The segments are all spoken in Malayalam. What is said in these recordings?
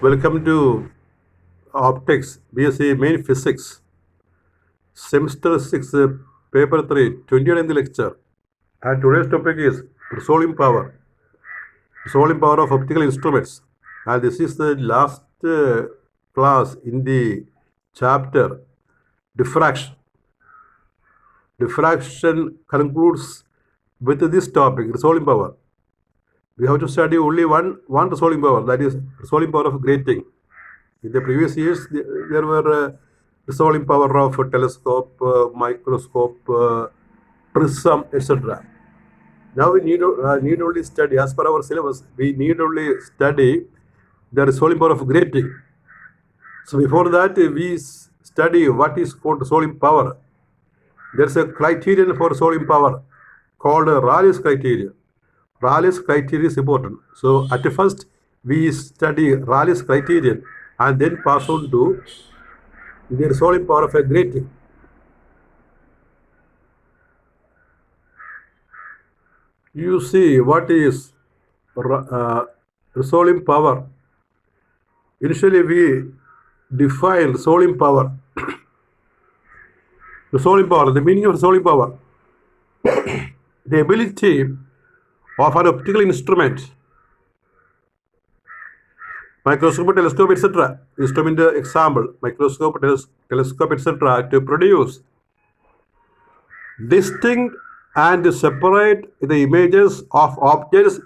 Welcome to Optics, BSc Main Physics, Semester 6, Paper 3, 29th lecture. And today's topic is resolving power of optical instruments. And this is the last class in the chapter diffraction. Diffraction concludes with this topic, resolving power. We have to study only one resolving power, that is resolving power of grating. In the previous years, there were resolving power of telescope, microscope, prism, etc. Now we need only study, as per our syllabus, we need only study the resolving power of grating. So before that, we study what is called resolving power. There's a criterion for resolving power called Raleigh's criterion. Raleigh's criterion is important. So at first, we study Raleigh's criterion and then pass on to the resolving power of a grating. You see what is resolving power. Initially, we define resolving power. Resolving power, the meaning of resolving power. The ability of an optical instrument, microscope, telescope, etc. Instrument example, microscope, telescope, etc. to produce distinct and separate the images of objects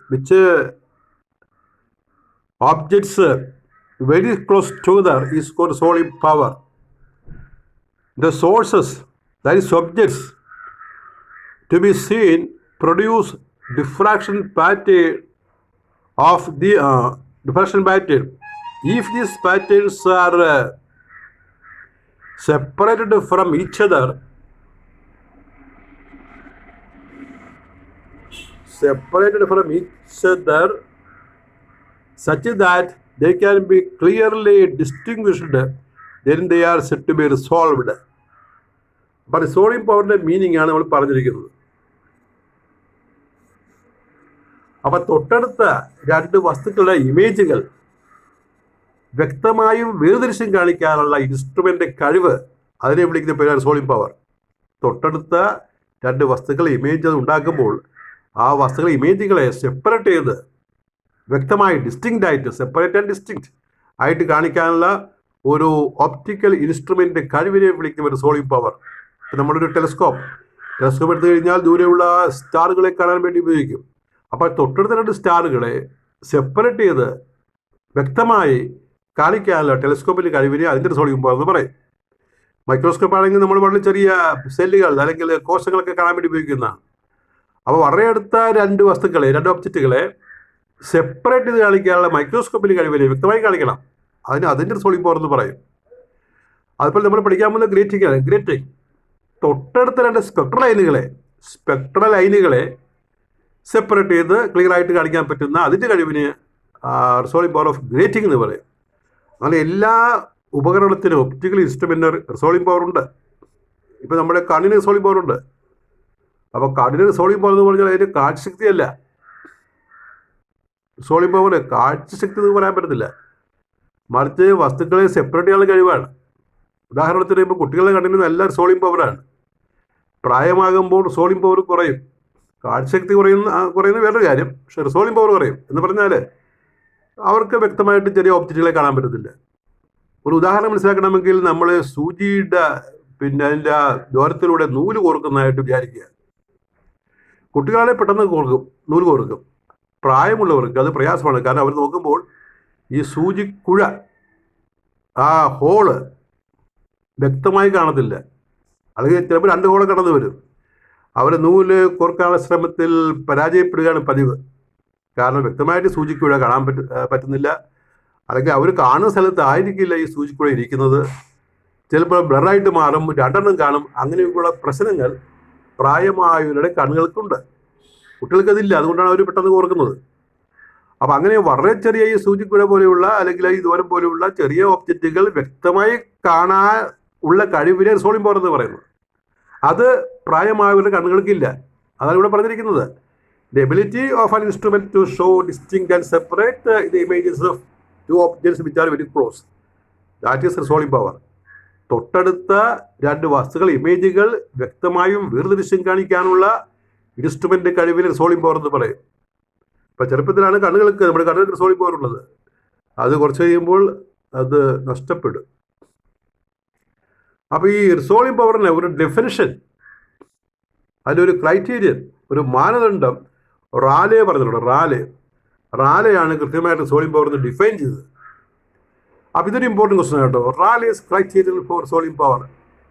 objects very close together is called resolving power. The sources, that is objects, to be seen produce diffraction pattern of the diffraction pattern. If these patterns are separated from each other, such that they can be clearly distinguished, then they are said to be resolved. But resolving power meaning ആണ് നമ്മൾ പറഞ്ഞിരിക്കുന്നത്. അപ്പൊ തൊട്ടടുത്ത രണ്ട് വസ്തുക്കളുടെ ഇമേജുകൾ വ്യക്തമായും വേർതിരിച്ചും കാണിക്കാനുള്ള ഇൻസ്ട്രുമെന്റ് കഴിവ്, അതിനെ വിളിക്കുന്ന പേരാണ് റിസോൾവിംഗ് പവർ. തൊട്ടടുത്ത രണ്ട് വസ്തുക്കൾ ഇമേജ് ഉണ്ടാക്കുമ്പോൾ ആ വസ്തുക്കളെ ഇമേജുകളെ സെപ്പറേറ്റ് ചെയ്ത് വ്യക്തമായി ഡിസ്റ്റിങ്ക്റ്റ് ആയിട്ട് സെപ്പറേറ്റ് ആൻഡ് ഡിസ്റ്റിങ്ക്റ്റ് ആയിട്ട് കാണിക്കാനുള്ള ഒരു ഓപ്റ്റിക്കൽ ഇൻസ്ട്രുമെന്റ് കഴിവിനെ വിളിക്കുന്ന റിസോൾവിംഗ് പവർ. നമ്മളൊരു ടെലസ്കോപ്പ് എടുത്തു കഴിഞ്ഞാൽ ദൂരെയുള്ള സ്റ്റാറുകളെ കാണാൻ വേണ്ടി ഉപയോഗിക്കും. അപ്പോൾ തൊട്ടടുത്ത രണ്ട് സ്റ്റാറുകളെ സെപ്പറേറ്റ് ചെയ്ത് വ്യക്തമായി കാണിക്കാനുള്ള ടെലസ്കോപ്പിൻ്റെ കഴിവിനെ അതിൻ്റെ റിസോൾവിംഗ് പവർ എന്ന് പറയും. മൈക്രോസ്കോപ്പ് ആണെങ്കിൽ നമ്മൾ വളരെ ചെറിയ സെല്ലുകൾ അല്ലെങ്കിൽ കോശങ്ങളൊക്കെ കാണാൻ വേണ്ടി ഉപയോഗിക്കുന്നതാണ്. അപ്പോൾ വളരെ അടുത്ത രണ്ട് ഒബ്ജക്റ്റുകളെ സെപ്പറേറ്റ് ചെയ്ത് കാണിക്കാനുള്ള മൈക്രോസ്കോപ്പിൻ്റെ കഴിവിനെ വ്യക്തമായി കാണിക്കണം. അതിൻ്റെ റിസോൾവിംഗ് പവർ എന്ന് പറയും. അതുപോലെ നമ്മൾ പഠിക്കാൻ പോകുന്ന ഗ്രേറ്റിംഗ് തൊട്ടടുത്ത രണ്ട് സ്പെക്ട്രൽ ലൈനുകളെ സെപ്പറേറ്റ് ചെയ്ത് ക്ലിയർ ആയിട്ട് കാണിക്കാൻ പറ്റുന്ന അതിൻ്റെ കഴിവിന് റിസോൾവിംഗ് പവർ ഓഫ് ഗ്രേറ്റിംഗ് എന്ന് പറയും. അങ്ങനെ എല്ലാ ഉപകരണത്തിനും ഒപ്റ്റിക്കൽ ഇൻസ്ട്രുമെൻറ്റിന് റിസോൾവിംഗ് പവർ ഉണ്ട്. ഇപ്പോൾ നമ്മുടെ കണ്ണിന് റിസോൾവിംഗ് പവർ ഉണ്ട്. അപ്പോൾ കണ്ണിന് റിസോൾവിംഗ് പവർ എന്ന് പറഞ്ഞാൽ അതിന് കാഴ്ചശക്തിയല്ല. റിസോൾവിംഗ് പവർ കാഴ്ചശക്തി എന്ന് പറയാൻ പറ്റത്തില്ല, മറിച്ച് വസ്തുക്കളെ സെപ്പറേറ്റ് ചെയ്യാനുള്ള കഴിവാണ്. ഉദാഹരണത്തിന് ഇപ്പോൾ കുട്ടികളുടെ കണ്ണിന് നല്ല റിസോൾവിംഗ് പവറാണ്. പ്രായമാകുമ്പോൾ റിസോൾവിംഗ് പവർ കുറയും. കാഴ്ചശക്തി കുറയുന്ന വേറൊരു കാര്യം, പക്ഷേ റിസോൾവിംഗ് പവർ കുറയും എന്ന് പറഞ്ഞാൽ അവർക്ക് വ്യക്തമായിട്ട് ചെറിയ ഒബ്ജക്റ്റുകളെ കാണാൻ പറ്റത്തില്ല. ഒരു ഉദാഹരണം മനസ്സിലാക്കണമെങ്കിൽ നമ്മൾ സൂചിയുടെ അതിൻ്റെ ദ്വാരത്തിലൂടെ നൂല് കോർക്കുന്നതായിട്ട് വിചാരിക്കുക. കുട്ടികളെ പെട്ടെന്ന് നൂല് കോർക്കും. പ്രായമുള്ളവർക്ക് അത് പ്രയാസമാണ്. കാരണം അവർ നോക്കുമ്പോൾ ഈ സൂചിക്കുഴ, ആ ഹോള് വ്യക്തമായി കാണത്തില്ല, അല്ലെങ്കിൽ ചിലപ്പോൾ രണ്ട് ഹോള് കടന്നു വരും. അവർ നൂല് കോർക്കാനുള്ള ശ്രമത്തിൽ പരാജയപ്പെടുകയാണ് പതിവ്. കാരണം വ്യക്തമായിട്ട് സൂചിക്കുഴ കാണാൻ പറ്റുന്നില്ല, അല്ലെങ്കിൽ അവർ കാണുന്ന സ്ഥലത്ത് ആയിരിക്കില്ല ഈ സൂചിക്കുഴ ഇരിക്കുന്നത്. ചിലപ്പോൾ ബ്ലറായിട്ട് മാറും, രണ്ടെണ്ണം കാണും. അങ്ങനെയൊക്കെയുള്ള പ്രശ്നങ്ങൾ പ്രായമായവരുടെ കണ്ണുകൾക്കുണ്ട്. കുട്ടികൾക്കതില്ല, അതുകൊണ്ടാണ് അവർ പെട്ടെന്ന് കോർക്കുന്നത്. അപ്പം അങ്ങനെ വളരെ ചെറിയ ഈ സൂചിക്കുഴ പോലെയുള്ള അല്ലെങ്കിൽ ഈ ദൂരം പോലെയുള്ള ചെറിയ ഒബ്ജക്റ്റുകൾ വ്യക്തമായി കാണാൻ ഉള്ള കഴിവിനെ റിസോൾവിംഗ് പവർ എന്ന് പറയുന്നത്. അത് പ്രായമായവരുടെ കണ്ണുകൾക്കില്ല. അതാണ് ഇവിടെ പറഞ്ഞിരിക്കുന്നത്. The ability of an instrument to show distinct and separate the images of two objects which are very close, that is resolving power. തൊട്ടടുത്ത രണ്ട് വസ്തുക്കൾ ഇമേജുകൾ വ്യക്തമായും വേർതിരിച്ചും കാണിക്കാനുള്ള ഇൻസ്ട്രുമെന്റ് കഴിവിന് റിസോൾവിംഗ് പവർ എന്ന് പറയും. ഇപ്പം ചെറുപ്പത്തിലാണ് നമ്മുടെ കണ്ണുകൾക്ക് റിസോൾവിംഗ് പവർ ഉള്ളത്. അത് കുറച്ച് കഴിയുമ്പോൾ അത് നഷ്ടപ്പെടും. അപ്പോൾ ഈ റിസോൾവിംഗ് പവറിന് ഒരു ഡെഫിനിഷൻ, അതിലൊരു ക്രൈറ്റീരിയൻ, ഒരു മാനദണ്ഡം റാലെ പറഞ്ഞിട്ടുണ്ട്. റാലെയാണ് കൃത്യമായിട്ട് റിസോൾവിംഗ് പവർ എന്ന് ഡിഫൈൻ ചെയ്തത്. അപ്പോൾ ഇതൊരു ഇമ്പോർട്ടൻറ്റ് ക്വസ്റ്റൻ കേട്ടോ. Rayleigh's criterion for resolving power.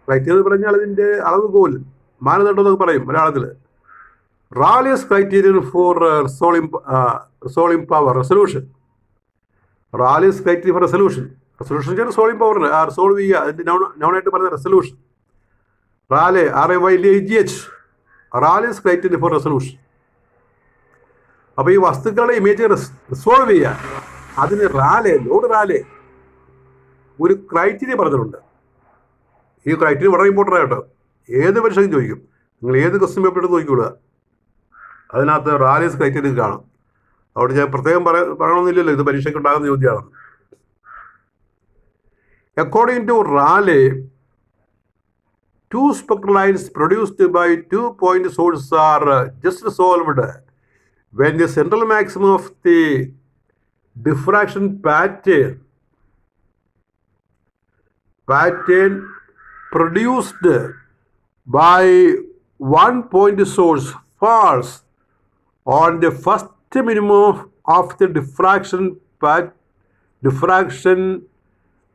Criteria എന്ന് പറഞ്ഞാൽ അതിൻ്റെ അളവുകോൽ, മാനദണ്ഡം എന്നൊക്കെ പറയും മലയാളത്തിൽ. Rayleigh's criterion for resolving power resolution. Rayleigh's criteria for resolution വെച്ചാൽ റിസോൾവിംഗ് പവറിന് റിസോൾവ് ചെയ്യുക, അതിൻ്റെ നോണായിട്ട് പറയുന്ന resolution. RAYLEH, Rayleigh's criteria for resolution. അപ്പോൾ ഈ വസ്തുക്കളുടെ ഇമേജ് റിസോൾവ് ചെയ്യാൻ അതിന് ലോഡ് റാലെ ഒരു ക്രൈറ്റീരിയ പറഞ്ഞിട്ടുണ്ട്. ഈ ക്രൈറ്റീരിയ വളരെ ഇമ്പോർട്ടൻ്റ് ആയിട്ടോ. ഏത് പരീക്ഷയ്ക്കും ചോദിക്കും. നിങ്ങൾ ഏത് ക്വസ്റ്റ്യൻ പേപ്പർ എടുത്ത് നോക്കിക്കൊള്ളുക, അതിനകത്ത് റാലേസ് ക്രൈറ്റീരിയ കാണാം. അവിടെ ഞാൻ പ്രത്യേകം പറയണമെന്നില്ലല്ലോ, ഇത് പരീക്ഷയ്ക്ക് ഉണ്ടാകുന്ന ചോദ്യമാണ്. According to Rayleigh, two spectral lines produced by 2-point sources are just resolved when the central maximum of the diffraction pattern produced by 1-point source falls on the first minimum of the diffraction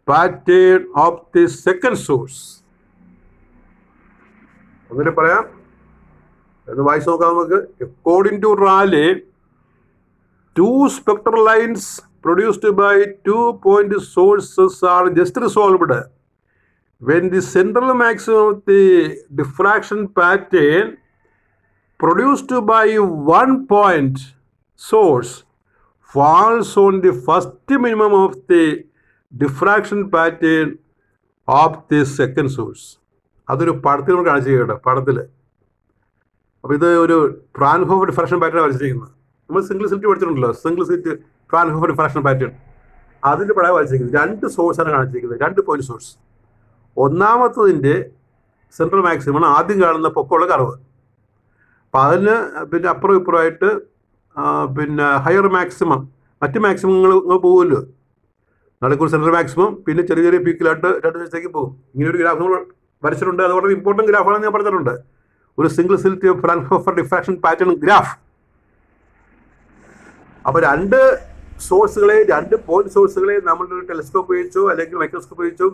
pattern of the second source. അങ്ങനെ പറയാം, എന്ന് വായിച്ചു നോക്കാം നമുക്ക്. According to Rayleigh, two spectral lines produced by 2-point sources are just resolved when the central maximum of the diffraction pattern produced by 1-point source falls on the first minimum of the diffraction pattern of the second source. അതൊരു പടത്തിൽ നമ്മൾ കാണിച്ചു കേട്ടോ, പടത്തിൽ. അപ്പോൾ ഇത് ഒരു ഫ്രാൻഹോഫർ ഡിഫ്രാക്ഷൻ പാറ്റേൺ വരച്ചിരിക്കുന്നത്. നമ്മൾ സിംഗിൾ സ്ലിറ്റ് പഠിച്ചിട്ടുണ്ടല്ലോ, single slit Fraunhofer diffraction pattern. അതിൻ്റെ പടം വരച്ചിരിക്കുന്നത് 2 സോഴ്സാണ് കാണിച്ചിരിക്കുന്നത്, 2-point സോഴ്സ്. ഒന്നാമത്തതിൻ്റെ സെൻട്രൽ മാക്സിമമാണ് ആദ്യം കാണുന്ന പൊക്കമുള്ള കർവ്. അപ്പം അതിന് പിന്നെ അപ്പുറം ഇപ്പുറമായിട്ട് പിന്നെ ഹയർ മാക്സിമം, മറ്റ് മാക്സിമങ്ങൾ പോകുമല്ലോ. നടുക്കൊരു സെൻട്രൽ മാക്സിമം, പിന്നെ ചെറിയ ചെറിയ പീക്കിലായിട്ട് 2 ദിവസത്തേക്ക് പോകും. ഇങ്ങനെ ഒരു ഗ്രാഫ് നമ്മൾ വരച്ചിട്ടുണ്ട്. അത് വളരെ ഇമ്പോർട്ടൻറ്റ് ഗ്രാഫാണെന്ന് ഞാൻ പറഞ്ഞിട്ടുണ്ട്. ഒരു single slit Fraunhofer diffraction pattern graph. അപ്പോൾ 2 പോയിന്റ് സോഴ്സുകളെ നമ്മളൊരു ടെലിസ്കോപ്പ് ഉപയോഗിച്ചോ അല്ലെങ്കിൽ മൈക്രോസ്കോപ്പ് ഉപയോഗിച്ചോ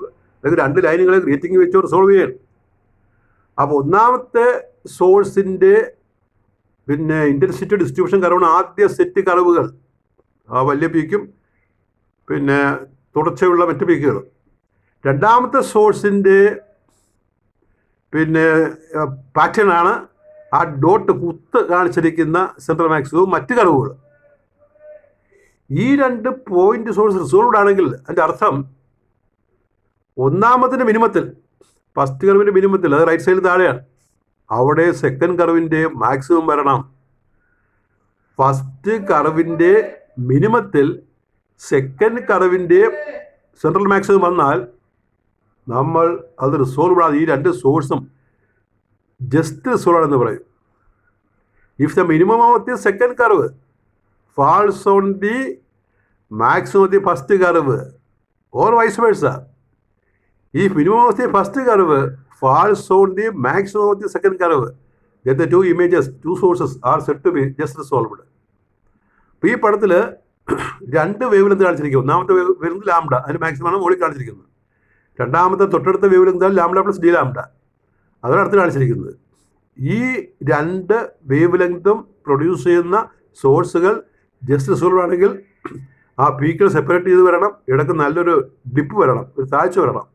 അല്ലെങ്കിൽ 2 ലൈനുകളെ ഗ്രേറ്റിംഗ് വെച്ചോ റിസോൾവ് ചെയ്യണം. അപ്പോൾ ഒന്നാമത്തെ സോഴ്സിൻ്റെ പിന്നെ ഇൻറ്റൻസിറ്റി ഡിസ്ട്രിബ്യൂഷൻ കർവാണ് ആദ്യ സെറ്റ് കർവുകൾ, വലിയ പീക്കും പിന്നെ തുടർച്ചയുള്ള മറ്റ് പീക്കുകളും. രണ്ടാമത്തെ സോഴ്സിൻ്റെ പിന്നെ പാറ്റേൺ ആണ് ആ ഡോട്ട് കുത്ത് കാണിച്ചിരിക്കുന്ന സെൻട്രൽ മാക്സിമവും മറ്റ് കർവുകൾ. ഈ 2 പോയിന്റ് സോഴ്സ് റിസോൾവ്ഡ് ആണെങ്കിൽ അതിൻ്റെ അർത്ഥം ഒന്നാമത്തിൻ്റെ മിനിമത്തിൽ, ഫസ്റ്റ് കർവിൻ്റെ മിനിമത്തിൽ, അത് റൈറ്റ് സൈഡിൽ താഴെയാണ്, അവിടെ സെക്കൻഡ് കർവിൻ്റെ മാക്സിമം വരണം. ഫസ്റ്റ് കർവിൻ്റെ മിനിമത്തിൽ സെക്കൻഡ് കർവിൻ്റെ സെൻട്രൽ മാക്സിമം വന്നാൽ നമ്മൾ അത് റിസോൾവ് ആകാതെ ഈ 2 സോഴ്സും ജസ്റ്റ് റിസോൾവ് എന്ന് പറയും. If the minimum of the second curve falls on the maximum of the first curve or vice versa, ഈ minimum of the first curve falls on the maximum of the second curve, then the 2 sources are said to be just resolved. അപ്പോൾ ഈ പടത്തിൽ 2 വേവ് ലെങ്ത് കാണിച്ചിരിക്കും. ഒന്നാമത്തെ വേവ് ലെങ്ത് ലാംഡ, അതിന് മാക്സിമമാണ് മുകളിൽ കാണിച്ചിരിക്കുന്നത്. രണ്ടാമത്തെ തൊട്ടടുത്ത wave length lambda plus d lambda, അതാണ് അടുത്ത് കാണിച്ചിരിക്കുന്നത്. ഈ 2 വേവ് ലെങ്തും പ്രൊഡ്യൂസ് ചെയ്യുന്ന സോഴ്സുകൾ ജസ്റ്റ് റിസോൾവ് ആണെങ്കിൽ ആ പീക്കുകൾ സെപ്പറേറ്റ് ചെയ്ത് വരണം, ഇടയ്ക്ക് നല്ലൊരു ഡിപ്പ് വരണം, ഒരു താഴ്ച വരണം.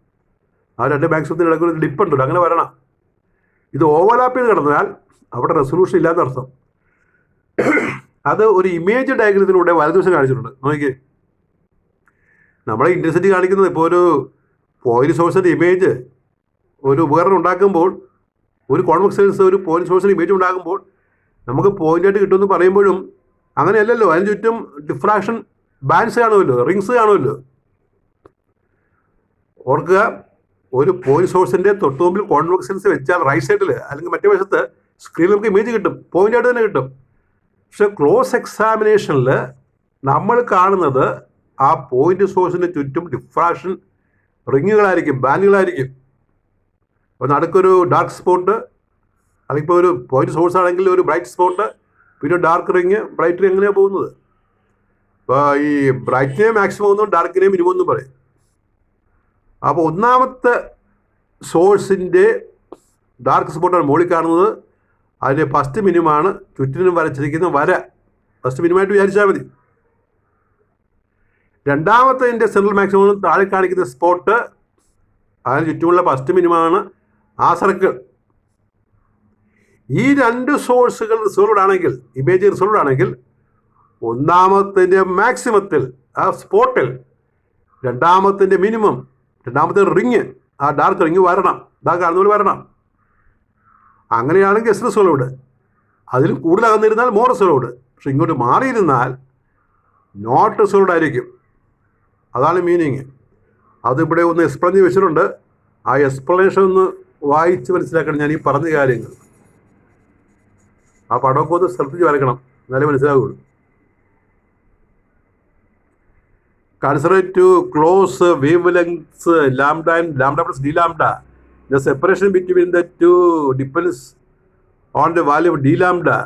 ആ 2 മാക്സിമത്തിന് ഇടയ്ക്ക് ഒരു ഡിപ്പ് ഉണ്ടല്ലോ, അങ്ങനെ വരണം. ഇത് ഓവർലാപ്പ് ചെയ്ത് കിടന്നാൽ അവിടെ റെസൊല്യൂഷൻ ഇല്ലാത്ത അർത്ഥം. അത് ഒരു ഇമേജ് ഡയഗ്രത്തിലൂടെ വലതുവശം കാണിച്ചിട്ടുണ്ട്. നോക്കിക്കേ, നമ്മളെ ഇൻറ്റൻസിറ്റി കാണിക്കുന്നത് ഇപ്പോൾ ഒരു പോയിന്റ് സോഴ്സിൻ്റെ ഇമേജ് ഒരു ഉപകരണം ഉണ്ടാക്കുമ്പോൾ, ഒരു കോൺവെക്സ് ലെൻസ് ഒരു പോയിന്റ് സോഴ്സിൻ്റെ ഇമേജ് ഉണ്ടാക്കുമ്പോൾ നമുക്ക് പോയിൻ്റായിട്ട് കിട്ടുമെന്ന് പറയുമ്പോഴും അങ്ങനെയല്ലല്ലോ. അതിന് ചുറ്റും ഡിഫ്രാക്ഷൻ ബാൻഡ്സ് കാണുമല്ലോ, റിങ്സ് കാണുമല്ലോ. ഓർക്കുക, ഒരു പോയിന്റ് സോഴ്സിൻ്റെ തൊട്ട് മുമ്പിൽ കോൺവെക്സ് വെച്ചാൽ റൈറ്റ് സൈഡിൽ അല്ലെങ്കിൽ മറ്റേ വശത്ത് സ്ക്രീനിൽ നമുക്ക് ഇമേജ് കിട്ടും, പോയിൻ്റായിട്ട് തന്നെ കിട്ടും. പക്ഷെ ക്ലോസ് എക്സാമിനേഷനിൽ നമ്മൾ കാണുന്നത് ആ പോയിന്റ് സോഴ്സിൻ്റെ ചുറ്റും ഡിഫ്രാക്ഷൻ റിങ്ങുകളായിരിക്കും, ബാൻഡുകളായിരിക്കും. അപ്പോൾ നടുക്കൊരു ഡാർക്ക് സ്പോട്ട്, അല്ലെങ്കിൽ ഇപ്പോൾ ഒരു പോയിന്റ് സോഴ്സ് ആണെങ്കിൽ ഒരു ബ്രൈറ്റ് സ്പോട്ട്, പിന്നെ ഡാർക്ക് റിങ്, ബ്രൈറ്റ് റിങ്, എങ്ങനെയാണ് പോകുന്നത്. അപ്പോൾ ഈ ബ്രൈറ്റിനെ മാക്സിമം ഒന്നും ഡാർക്കിനെ മിനിമം എന്നും പറയും. അപ്പോൾ ഒന്നാമത്തെ സോഴ്സിൻ്റെ ഡാർക്ക് സ്പോട്ടാണ് മുകളിൽ കാണുന്നത്. അതിൻ്റെ ഫസ്റ്റ് മിനിമമാണ് ചുറ്റിനും വരച്ചിരിക്കുന്ന വര, ഫസ്റ്റ് മിനിമമായിട്ട് വിചാരിച്ചാൽ മതി. രണ്ടാമത്തെ സെൻട്രൽ മാക്സിമം താഴെ കാണിക്കുന്ന സ്പോട്ട്, അതിന് ചുറ്റുമുള്ള ഫസ്റ്റ് മിനിമമാണ് ആ സർക്കിൾ. ഈ രണ്ട് സോഴ്സുകൾ റിസോൾവ്ഡ് ആണെങ്കിൽ, ഇമേജ് റിസോൾവ്ഡ് ആണെങ്കിൽ, ഒന്നാമത്തിൻ്റെ മാക്സിമത്തിൽ ആ സ്പോട്ടിൽ രണ്ടാമത്തിൻ്റെ മിനിമം, രണ്ടാമത്തെ റിങ്, ആ ഡാർക്ക് റിങ് വരണം, ഇതാ കാണുന്ന പോലെ വരണം. അങ്ങനെയാണെങ്കിൽ എസ് റിസോൾവ്ഡ്. അതിലും കൂടുതലകന്നിരുന്നാൽ മോർ റിസോൾവ്ഡ്. പക്ഷെ ഇങ്ങോട്ട് മാറിയിരുന്നാൽ നോട്ട് റിസോൾവ്ഡ് ആയിരിക്കും. അതാണ് മീനിങ്. അതിവിടെ ഒന്ന് എക്സ്പ്ലെയിൻ ചെയ്ത് വെച്ചിട്ടുണ്ട്. ആ എക്സ്പ്ലനേഷൻ ഒന്ന് വായിച്ച് മനസ്സിലാക്കണം ഞാൻ ഈ പറഞ്ഞ കാര്യങ്ങൾ. ആ പടമൊക്കെ ഒന്ന് ശ്രദ്ധിച്ച് വരക്കണം, എന്നാലേ മനസ്സിലാവുള്ളൂ. Consider to close wavelengths lambda and lambda plus d lambda. The separation between the two depends on the value of d lambda.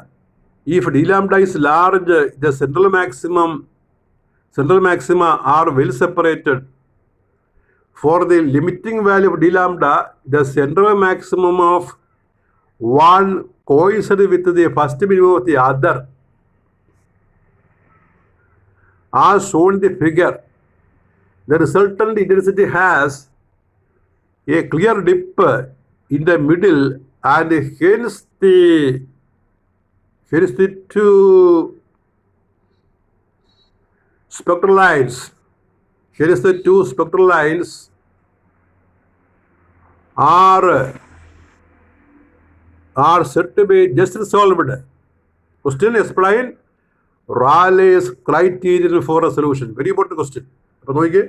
If d lambda is large, the central maxima are well separated. For the limiting value of d lambda, the central maximum of one coincides with the first minimum of the other, as shown in the figure. The resultant intensity has a clear dip in the middle, and hence the two spectral lines. Hence the two spectral lines are said to be just resolved. Question: explain Raleigh's criterion for a solution. Very important question. അപ്പോൾ നോക്കിക്കേ,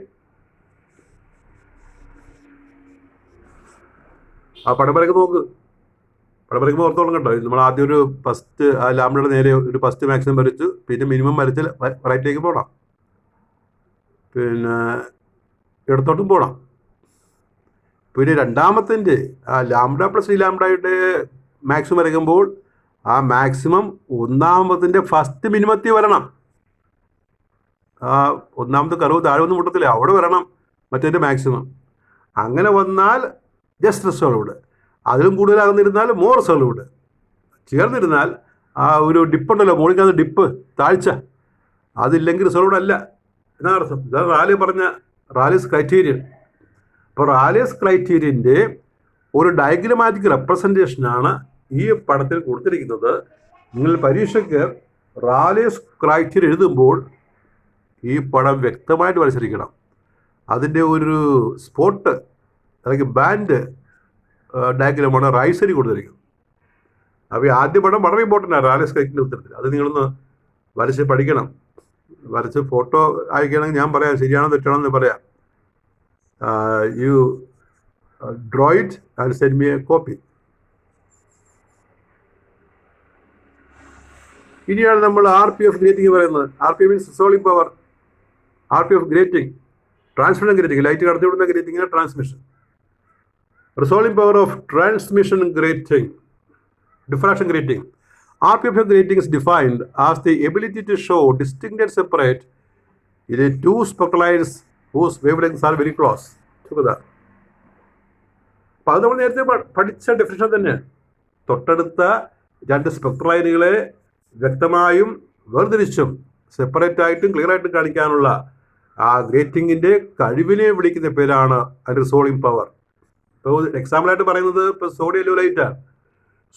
ആ പടം വരയ്ക്ക് നോക്ക്. പടം വരയ്ക്കുമ്പോൾ ഓർത്തോളം കേട്ടോ, നമ്മൾ ആദ്യം ഒരു ഫസ്റ്റ് ആ ലാംഡയുടെ നേരെ ഒരു ഫസ്റ്റ് മാക്സിമം വരച്ചു, പിന്നെ മിനിമം വരച്ച് റൈറ്റിലേക്ക് പോകണം, പിന്നെ ഇടത്തോട്ടും പോകണം. പിന്നെ രണ്ടാമത്തിൻ്റെ ആ ലാംഡ പ്ലസ് ഡി ലാംഡയുടെ മാക്സിമം വരയ്ക്കുമ്പോൾ ആ മാക്സിമം ഒന്നാമത്തിൻ്റെ ഫസ്റ്റ് മിനിമത്തിൽ വരണം. ആ ഒന്നാമത്തെ കർവ് താഴെ ഒന്നും മുട്ടത്തില്ല, അവിടെ വരണം മറ്റേ മാക്സിമം. അങ്ങനെ വന്നാൽ ജസ്റ്റ് റിസോൾവ്ഡ്. അതിലും കൂടുതലാകുന്നിരുന്നാൽ മോർ റിസോൾവ്ഡ്. ചേർന്നിരുന്നാൽ ആ ഒരു ഡിപ്പുണ്ടല്ലോ, മുകളിൽ ഡിപ്പ്, താഴ്ച, അതില്ലെങ്കിൽ റിസോൾവ്ഡ് അല്ല എന്നാണ് അർത്ഥം. ഇതാണ് റാലി പറഞ്ഞ റാലീസ് ക്രൈറ്റീരിയൻ. അപ്പോൾ റാലീസ് ക്രൈറ്റീരിയൻ്റെ ഒരു ഡയഗ്രമാറ്റിക് റെപ്രസെൻറ്റേഷനാണ് ഈ പടത്തിൽ കൊടുത്തിരിക്കുന്നത്. നിങ്ങൾ പരീക്ഷയ്ക്ക് റാലീസ് ക്രൈറ്റീരിയൻ എഴുതുമ്പോൾ ഈ പടം വ്യക്തമായിട്ട് വരച്ചിരിക്കണം. അതിൻ്റെ ഒരു സ്പോട്ട് അല്ലെങ്കിൽ ബാൻഡ് ഡയഗ്രമാണ് റൈറ്റ് സൈഡിൽ കൊടുത്തിരിക്കുന്നത്. അപ്പോൾ ഈ ആദ്യ പടം വളരെ ഇമ്പോർട്ടൻ്റാണ് റാലീസ് ക്രൈറ്റീരിയൻ്റെ ഉത്തരത്തിൽ. അത് നിങ്ങളൊന്ന് വരച്ച് പഠിക്കണം. വരച്ച് ഫോട്ടോ അയക്കുകയാണെങ്കിൽ ഞാൻ പറയാം, ശരിയാണോ തെറ്റാണോ എന്ന് പറയാം. You draw it and send me a copy. ഇനിയാണ് നമ്മൾ RPF ഗ്രേറ്റിംഗ് പറയുന്നത്. RPF means resolving power. RPF grating, transmission grating, light കടത്തിവിടുന്ന grating, transmission. Resolving power of transmission grating, diffraction grating. RPF grating is defined as the ability to show distinct and separate in two spectral lines whose wavelengths are very close together. അപ്പോൾ അത് നമ്മൾ നേരത്തെ പഠിച്ച ഡെഫിനിഷൻ തന്നെ. തൊട്ടടുത്ത രണ്ട് സ്പെക്ട്രൽ ലൈനുകളെ വ്യക്തമായും വേർതിരിച്ചും സെപ്പറേറ്റ് ആയിട്ടും ക്ലിയർ ആയിട്ടും കാണിക്കാനുള്ള ആ ഗ്രേറ്റിങ്ങിൻ്റെ കഴിവിനെ വിളിക്കുന്ന പേരാണ് റിസോൾവിംഗ് പവർ. ഇപ്പോൾ എക്സാമ്പിളായിട്ട് പറയുന്നത് ഇപ്പോൾ സോഡിയം യെല്ലോ ലൈറ്റാണ്.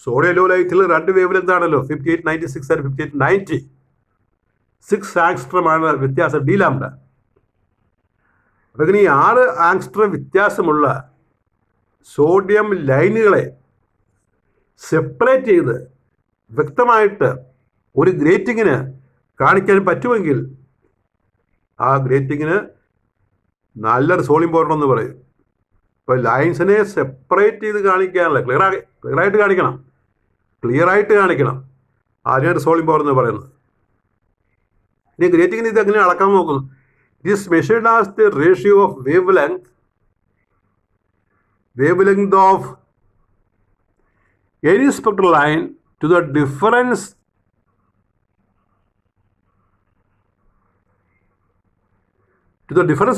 സോഡിയം യെല്ലോ ലൈറ്റിൽ രണ്ട് വേവ് ലെങ്ത് ആണല്ലോ, 5896 ആൻഡ് 5890. 6 ആങ്സ്ട്രമാണ് വ്യത്യാസം ഡി ലാംഡ. അപ്പോൾ ഇങ്ങനെ ഈ 6 ആങ്സ്ട്രം വ്യത്യാസമുള്ള സോഡിയം ലൈനുകളെ സെപ്പറേറ്റ് ചെയ്ത് വ്യക്തമായിട്ട് ഒരു ഗ്രേറ്റിങ്ങിന് കാണിക്കാൻ പറ്റുമെങ്കിൽ ആ ഗ്രേറ്റിങ്ങിന് നല്ലൊരു സോളിംഗ് പവർ എന്ന് പറയും. ഇപ്പോൾ ലൈൻസിനെ സെപ്പറേറ്റ് ചെയ്ത് കാണിക്കാനല്ല, ക്ലിയറായിട്ട് കാണിക്കണം. അതിനാണ് സോളിംഗ് പവർ എന്ന് പറയുന്നത്. ഇനി ഗ്രേറ്റിങ്ങിന് ഇത് എങ്ങനെ അളക്കാൻ നോക്കുന്നു? This measured as the ratio of wave length of any spectral line to the difference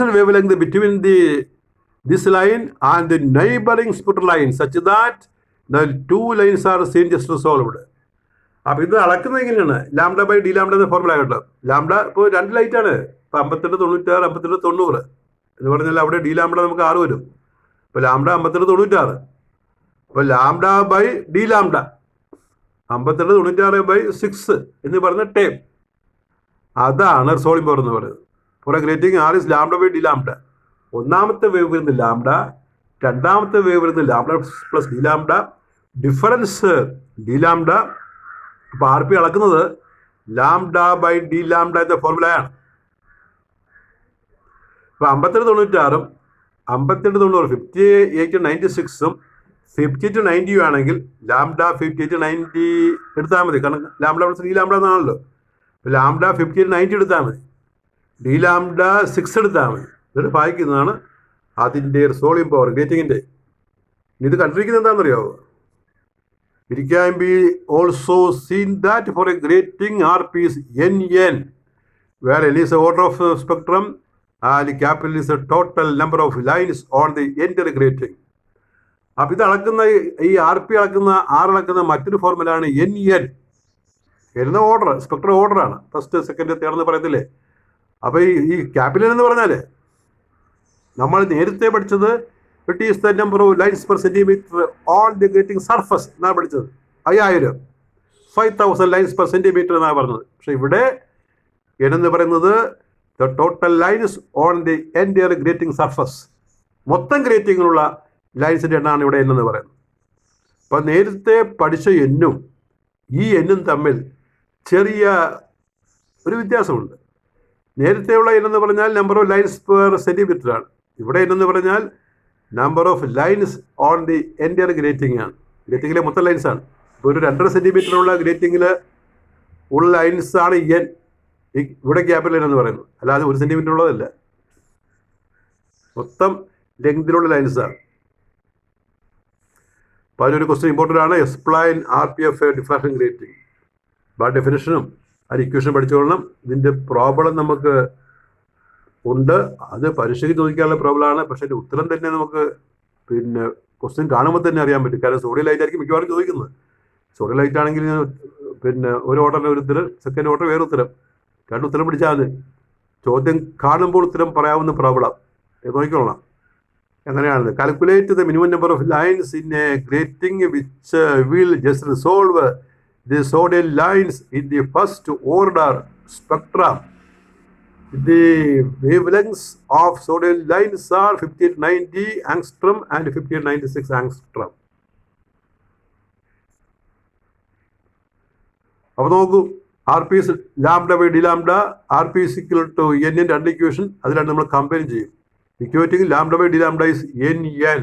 in wavelength between this line and the neighboring spectral line such that the two lines are seen just resolved. അപ്പോൾ ഇത് അളക്കുന്നത് എങ്ങനെയാണ്? ലാംഡ ബൈ ഡി ലാംഡ എന്ന ഫോർമുല കേട്ടോ. ലാംഡ ഇപ്പോൾ 2 ലൈറ്റാണ്, ഇപ്പോൾ 58 96 58 90 എന്ന് പറഞ്ഞാൽ അവിടെ ഡി ലാംഡ നമുക്ക് 6 വരും. ഇപ്പോൾ ലാംഡ 58 96. അപ്പോൾ lambda by d lambda 58 96 by 6 എന്ന് പറയുന്ന ടേം, അതാണ് സോളിംഗ് പവർ എന്ന് പറയുന്നത്. For a grating R is lambda by d lambda. ഒന്നാമത്തെ വേവ് വരുന്നത് ലാംഡ, രണ്ടാമത്തെ വേവ് വരുന്നത് lambda plus d lambda, difference d lambda. അപ്പോൾ ആർ പി അളക്കുന്നത് ലാംഡ ബൈ ഡി ലാംഡ എന്ന ഫോർമുലയാണ്. ഇപ്പോൾ 58 96 58 90 58 96 50 to 90 ആണെങ്കിൽ ലാംഡ 50 to 90 എടുത്താൽ മതി, കാരണം ലാംഡ പ്ലസ് ഡി ലാംഡ എന്നാണല്ലോ. അപ്പോൾ ലാംഡ 50 to 90 എടുത്താൽ മതി, ഡി ലാംഡ 6 എടുത്താൽ മതി. എന്നിട്ട് വായിക്കുന്നതാണ് അതിൻ്റെ സോളിംഗ് പവർ ഗ്രേറ്റിങ്ങിൻ്റെ. ഇത് കണ്ടിരിക്കുന്നത് എന്താണെന്നറിയാമോ? It can be also seen that for a grating RP is NN, where N is the order of spectrum and capital is the total number of lines on the entire grating. അപ്പോൾ ഇത് അളക്കുന്ന ഈ ആർ പി അളക്കുന്ന മറ്റൊരു ഫോർമുലയാണ് NN എന്ന ഓർഡർ, സ്പെക്ട്രം ഓർഡറാണ്. ഫസ്റ്റ് സെക്കൻഡ് തേർഡ് എന്ന് പറയത്തില്ലേ. അപ്പോൾ ഈ ക്യാപിറ്റൽ എന്ന് പറഞ്ഞാൽ നമ്മൾ നേരത്തെ പഠിച്ചത് it is the number of lines per centimetre on the grating surface എന്നാണ് പഠിച്ചത്. 5000 ലൈൻസ് പെർ സെൻറ്റിമീറ്റർ എന്നാണ് പറഞ്ഞത്. പക്ഷെ ഇവിടെ എന്ന് പറയുന്നത് the total lines on the entire grating surface, മൊത്തം ഗ്രേറ്റിങ്ങിലുള്ള ലൈൻസിൻ്റെ എണ്ണമാണ് ഇവിടെ എന്നെന്ന് പറയുന്നത്. അപ്പോൾ നേരത്തെ പഠിച്ച എന്നും ഈ എന്നും തമ്മിൽ ചെറിയ ഒരു വ്യത്യാസമുണ്ട്. നേരത്തെയുള്ള എന്നെന്ന് പറഞ്ഞാൽ number of lines per centimetre ആണ്. ഇവിടെ എന്നെന്ന് പറഞ്ഞാൽ number of lines on the entire grating ആണ്. ഗ്രേറ്റിങ്ങിലെ മൊത്തം ലൈൻസാണ്. ഇപ്പോൾ ഒരു 2.5 സെൻറ്റിമീറ്ററുള്ള ഗ്രേറ്റിങ്ങിൽ ഉള്ള ലൈൻസാണ് എൻ, ഇവിടെ ക്യാപിറ്റൽ എന്ന് പറയുന്നത്, അല്ലാതെ 1 സെൻറ്റിമീറ്റർ ഉള്ളതല്ല, മൊത്തം ലെങ്തിലുള്ള ലൈൻസാണ്. അപ്പോൾ അതിനൊരു ക്വസ്റ്റ്യൻ ഇമ്പോർട്ടൻ്റ് ആണ്. Explain RPF diffraction grating. അപ്പോൾ ആ ഡെഫിനേഷനും ആ ഇക്വേഷൻ പഠിച്ചുകൊള്ളണം. ഇതിൻ്റെ പ്രോബ്ലം നമുക്ക് ഉണ്ട്, അത് പരീക്ഷയ്ക്ക് ചോദിക്കാനുള്ള പ്രോബ്ലമാണ്. പക്ഷേ അതിൻ്റെ ഉത്തരം തന്നെ നമുക്ക് ക്വസ്റ്റ്യൻ കാണുമ്പോൾ തന്നെ അറിയാൻ പറ്റും. കാരണം സോഡിയം ലൈറ്റ് ആയിരിക്കും മിക്കവാറും ചോദിക്കുന്നത്. സോഡിയം ലൈറ്റ് ആണെങ്കിൽ ഒരു ഓർഡറിന് ഒരു ഉത്തരം, സെക്കൻഡ് ഓർഡർ വേറെ ഉത്തരം, 2 ഉത്തരം പിടിച്ചാൽ മതി. ചോദ്യം കാണുമ്പോൾ ഉത്തരം പറയാവുന്ന പ്രോബ്ലം നോക്കിക്കൊള്ളാം. എങ്ങനെയാണത്? Calculate the minimum number of lines in A grating which will just resolve the sodium lines in the first order spectrum. The wavelengths of sodium lines are 5890 angstrom and 5896 angstrom. അപ്പോൾ നോക്കൂ, R P is lambda by d lambda, R P is equal to N in 2 equation, അതിലാണ് നമ്മൾ കമ്പയർ ചെയ്യും. Equating lambda by d lambda is NN.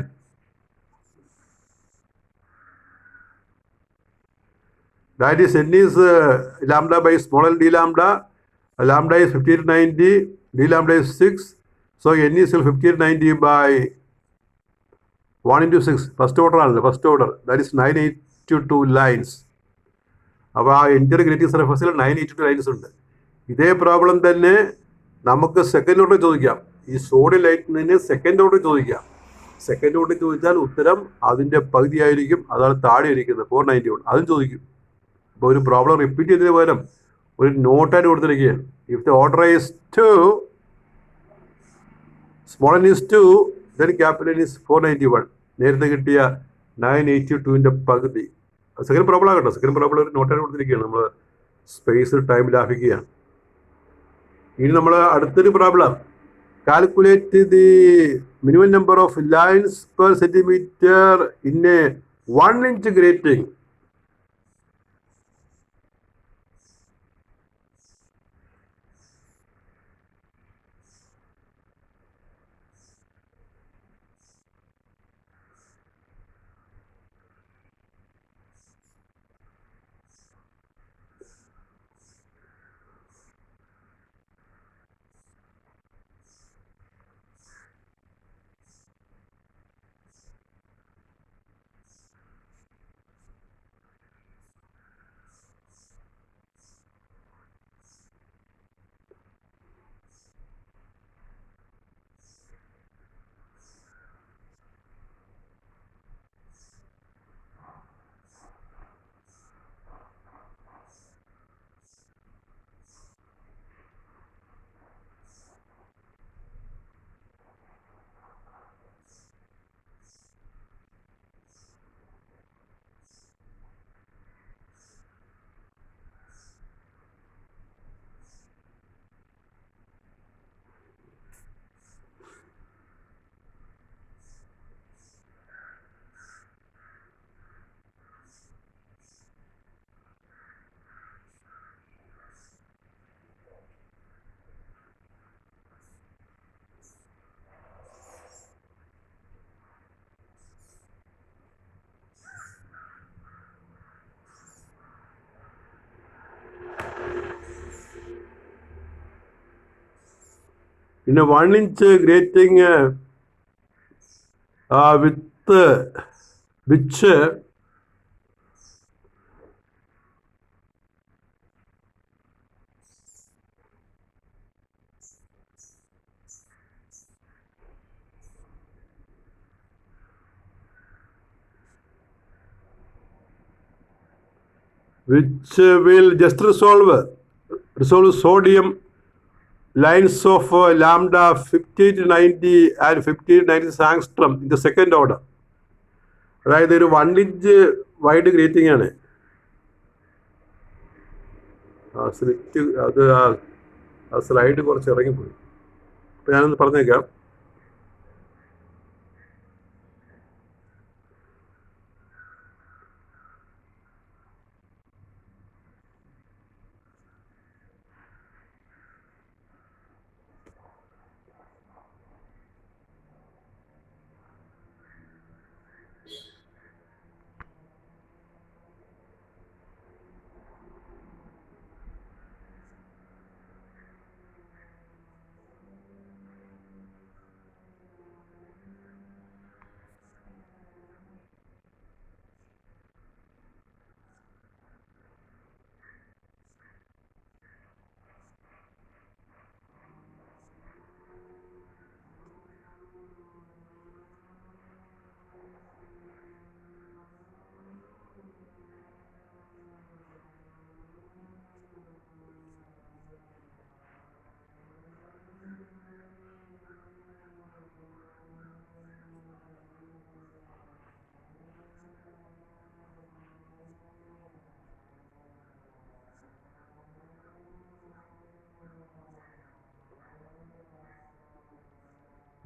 That is N is lambda by small d lambda. Lambda is 5890, d lambda is 6. So N is 5890 by 1 into 6. First order, that is 982 lines. അപ്പോൾ ആ എൻറ്റയർ ഗ്രേറ്റിംഗ് സർഫസിൽ 982 ലൈൻസ് ഉണ്ട്. ഇതേ പ്രോബ്ലം തന്നെ നമുക്ക് സെക്കൻഡ് ഓർഡർ ചോദിക്കാം. ഈ സോഡിയം ലൈറ്റിന് സെക്കൻഡ് ഓർഡർ ചോദിക്കാം. സെക്കൻഡ് ഓർഡർ ചോദിച്ചാൽ ഉത്തരം അതിൻ്റെ പകുതിയായിരിക്കും, അതാണ് താഴെ ഇരിക്കുന്നത് 491, അതും ചോദിക്കും. അപ്പോൾ ഒരു പ്രോബ്ലം റിപ്പീറ്റ് ചെയ്തതിന് പകരം ഒരു നോട്ടായിട്ട് കൊടുത്തിരിക്കുകയാണ്. If the order is 2, small n is 2, then capital N is 491. നേരത്തെ കിട്ടിയ 982ൻ്റെ പകുതി. സെക്കൻഡ് പ്രോബ്ലം ആകട്ടോ, സെക്കൻഡ് പ്രോബ്ലം ഒരു നോട്ടായിട്ട് കൊടുത്തിരിക്കുകയാണ്. നമ്മൾ സ്പേസ് ടൈം ലാഭിക്കുകയാണ്. ഇനി നമ്മൾ അടുത്തൊരു problem, calculate the minimum number of lines per centimetre in A 1 inch grating. in a 1-inch grating with which will just resolve sodium lines of lambda 50 to 90 and 50 to 90 angstrom in the second order. അതായത് ഒരു 1-inch വൈഡ് ഗ്രേറ്റിംഗ് ആണ്. ആ സ്ലൈഡ് കുറച്ച് ഇറങ്ങിപ്പോയി. അപ്പം ഞാനൊന്ന് പറഞ്ഞേക്കാം.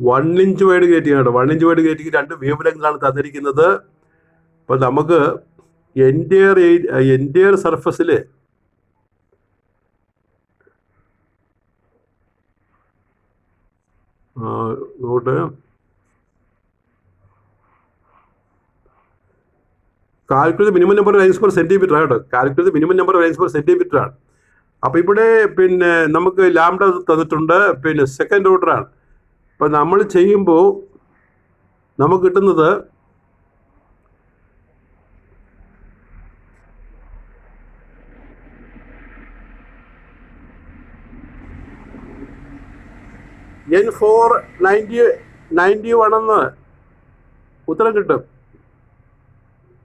വൺ ഇഞ്ച് വൈഡ് ഗ്രേറ്റിംഗ് ആണ്. 1-inch വൈഡ് ഗ്രേറ്റിംഗ് 2 വേവ് ലെങ്താണ് തന്നിരിക്കുന്നത്. അപ്പം നമുക്ക് എൻറ്റയർ സർഫസിൽ calculate minimum number of lines per centimetre ആണ് കേട്ടോ. Calculate minimum number of lines per centimetre ആണ്. അപ്പോൾ ഇവിടെ പിന്നെ നമുക്ക് ലാംഡ തന്നിട്ടുണ്ട്, പിന്നെ സെക്കൻഡ് ഓർഡർ ആണ്. അപ്പം നമ്മൾ ചെയ്യുമ്പോൾ നമുക്ക് കിട്ടുന്നത് N491 എന്ന് ഉത്തരം കിട്ടും.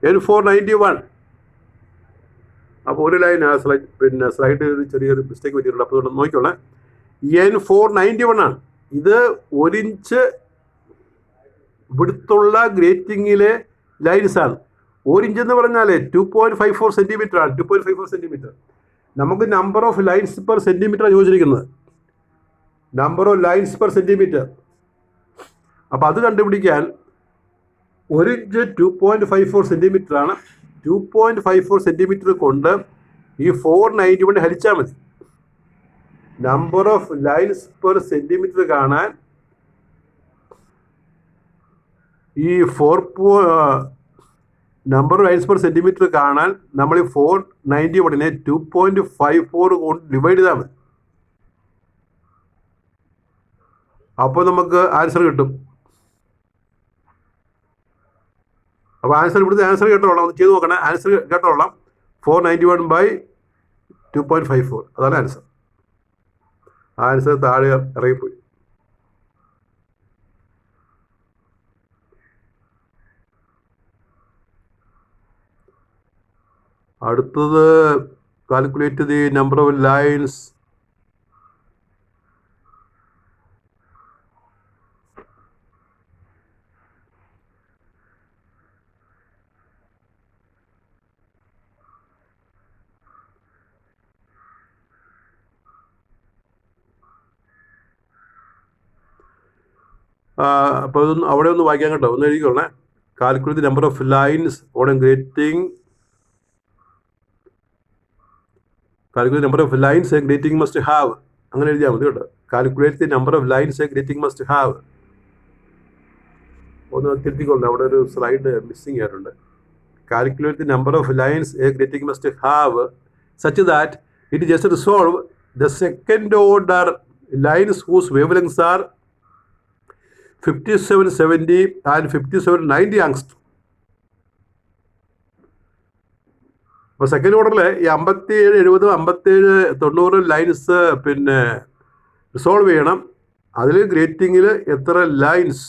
N491. അപ്പോൾ ഒരു ലൈൻ പിന്നെ സ്ലൈഡ് ചെറിയൊരു മിസ്റ്റേക്ക് പറ്റിയിട്ടുണ്ട്. അപ്പോൾ നോക്കിക്കോളെ. N491 ആണ്. ഇത് 1 ഇഞ്ച് വിടുത്തുള്ള ഗ്രേറ്റിങ്ങിലെ ലൈൻസ് ആണ്. 1 ഇഞ്ച് എന്ന് പറഞ്ഞാൽ 2.54 സെൻറ്റിമീറ്റർ ആണ്. 2.54 സെൻറ്റിമീറ്റർ. നമുക്ക് number of lines per centimetre ചോദിച്ചിരിക്കുന്നത്. Number of lines per centimetre. അപ്പോൾ അത് കണ്ടുപിടിക്കാൻ 1 ഇഞ്ച് 2.54 സെൻറ്റിമീറ്റർ ആണ്. 2.54 സെൻറ്റിമീറ്റർ കൊണ്ട് ഈ 491 ഹരിച്ചാൽ മതി. Number of lines per centimetre കാണാൻ ഈ number of lines per centimetre കാണാൻ നമ്മൾ ഈ 491 2.54 കൊണ്ട് ഡിവൈഡ് ചെയ്താൽ മതി. അപ്പോൾ നമുക്ക് ആൻസർ കിട്ടും. അപ്പോൾ ആൻസർ ഇവിടുത്തെ ആൻസർ കേട്ടോളാം. ഒന്ന് ചെയ്ത് നോക്കണേ. ആൻസർ കേട്ടോളാം. 491/2.54 അതാണ് ആൻസർ. ആൻസർ താഴെ ഇറങ്ങിപ്പോയി. അടുത്തത് calculate the number of lines അപ്പോൾ അതൊന്ന് അവിടെ ഒന്ന് വായിക്കാൻ കേട്ടോ. ഒന്ന് എഴുതിക്കോളേ. Calculate the number of lines on a grating. Calculate number of lines a grating must have. അങ്ങനെ എഴുതിയാൽ മതി കേട്ടോ. Calculate the number of lines a grating must have. ഒന്ന് തിരുത്തിക്കൊള്ളേ. അവിടെ ഒരു സ്ലൈഡ് മിസ്സിങ് ആയിട്ടുണ്ട്. Calculate the number of lines a grating must have such that it just resolve the second order lines whose wavelengths are 5770 and 5790 angstrom. അപ്പോൾ സെക്കൻഡ് ഓർഡറിൽ ഈ 5770 5790 ലൈൻസ് പിന്നെ റിസോൾവ് ചെയ്യണം. അതിൽ ഗ്രേറ്റിങ്ങിൽ എത്ര ലൈൻസ്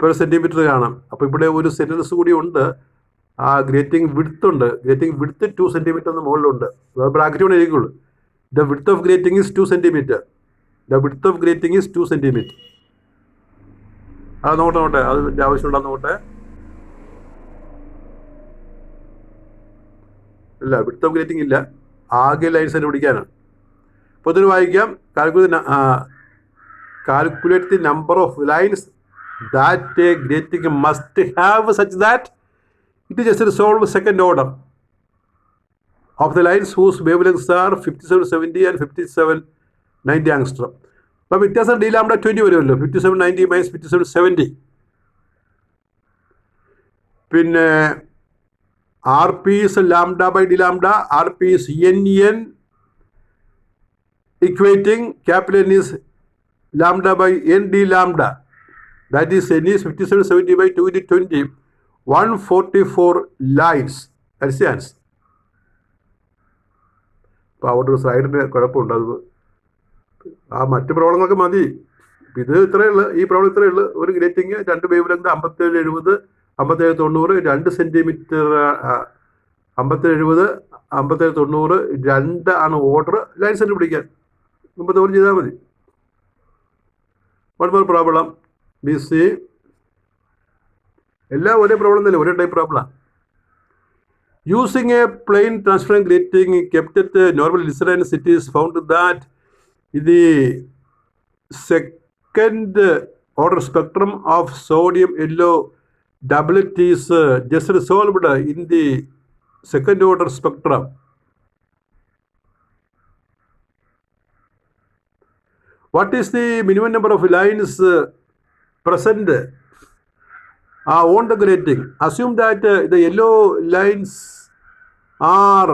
പെർ സെൻറ്റിമീറ്റർ കാണാം. അപ്പോൾ ഇവിടെ ഒരു സെൻറ്റൻസ് കൂടി ഉണ്ട്. ആ ഗ്രേറ്റിംഗ് വിഡ്ത്ത് ഉണ്ട്. ഗ്രേറ്റിംഗ് വിഡ്ത്ത് 2 സെൻറ്റിമീറ്റർ മുകളിലുണ്ട്. ബ്രാക്കറ്റ് കൊണ്ട് എഴുതിക്കുള്ളൂ. The width of grating is 2 centimetre. The width of grating is 2 centimetre. അത് നോട്ടെ അതിൻ്റെ ആവശ്യമുണ്ടെന്ന് നോട്ടെ. ഇല്ല, വിഡ്ത്ത് ഓഫ് ഗ്രേറ്റിംഗ് ഇല്ല. ആകെ ലൈൻസ് തന്നെ പിടിക്കാനാണ്. അപ്പോൾ ഇതിന് വായിക്കാം. Calculate the number of lines that a grating must have such that it is just resolved second order of the lines whose wavelengths are 5770 and 5790 angstrom. അപ്പോൾ വ്യത്യാസം d lambda 20 വരുമല്ലോ. 5790 മൈനസ് 5770. പിന്നെ R P is lambda by d lambda. R P is n equating capital N is lambda by n d lambda. That is n is 5770 by 2 into 20, 144 lines. That's the answer. അപ്പോൾ അവിടെ ഒരു സ്ലൈഡിൻ്റെ കുഴപ്പമുണ്ട്. അത് ആ മറ്റ് പ്രോബ്ലങ്ങളൊക്കെ മതി. ഇത് ഇത്രയേ ഉള്ളൂ. ഈ പ്രോബ്ലം ഇത്രയേ ഉള്ളൂ. ഒരു ഗ്രേറ്റിംഗ് 2 വേവ് ലെങ്ത് 5770 5790 2 സെൻറ്റിമീറ്റർ 5770 5790 2 ആണ് ഓർഡർ. ലൈൻസ് തന്നെ പിടിക്കാൻ മുമ്പത്തെ പോലെ ചെയ്താൽ മതി. One more problem. B C എല്ലാം ഒരേ പ്രോബ്ലം തന്നെ, ഒരേ ടൈപ്പ് പ്രോബ്ലമാണ്. Using a plane transparent grating kept at normal distance, it is found that the second order spectrum of sodium yellow doublet is just resolved in the second order spectrum. What is the minimum number of lines present on the grating? Assume that the yellow lines are